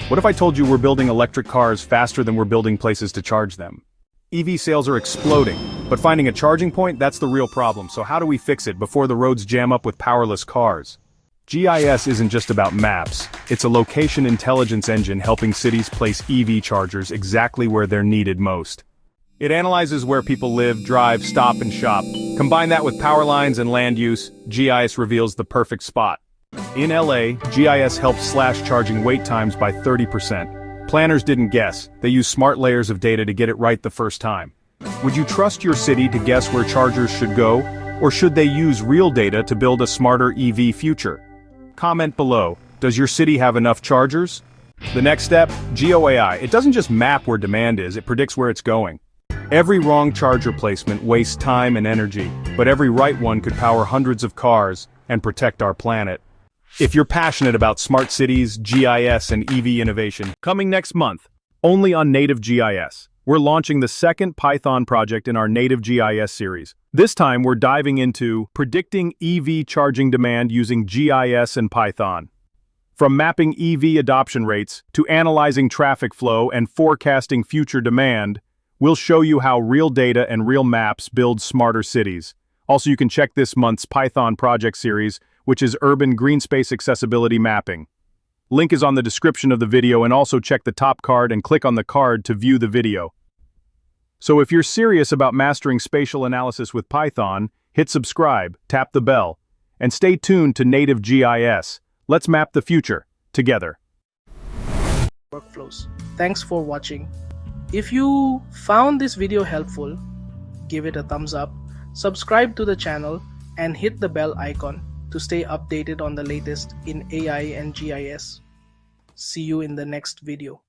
What if I told you we're building electric cars faster than we're building places to charge them? EV sales are exploding, but finding a charging point, that's the real problem. So how do we fix it before the roads jam up with powerless cars? GIS isn't just about maps, it's a location intelligence engine helping cities place EV chargers exactly where they're needed most. It analyzes where people live, drive, stop, and shop. Combine that with power lines and land use, GIS reveals the perfect spot. In LA, GIS helps slash charging wait times by 30%. Planners didn't guess, they used smart layers of data to get it right the first time. Would you trust your city to guess where chargers should go, or should they use real data to build a smarter EV future? Comment below, does your city have enough chargers? The next step, GeoAI. It doesn't just map where demand is, it predicts where it's going. Every wrong charger placement wastes time and energy, but every right one could power hundreds of cars and protect our planet. If you're passionate about smart cities, GIS, and EV innovation, coming next month, only on Native GIS, we're launching the second Python project in our Native GIS series. This time we're diving into predicting EV charging demand using GIS and Python. From mapping EV adoption rates to analyzing traffic flow and forecasting future demand, we'll show you how real data and real maps build smarter cities. Also, you can check this month's Python project series, which is Urban Green Space Accessibility Mapping. Link is on the description of the video, and also check the top card and click on the card to view the video. So if you're serious about mastering spatial analysis with Python, hit subscribe, tap the bell, and stay tuned to Native GIS. Let's map the future together. Workflows. Thanks for watching. If you found this video helpful, give it a thumbs up, subscribe to the channel, and hit the bell icon to stay updated on the latest in AI and GIS. See you in the next video.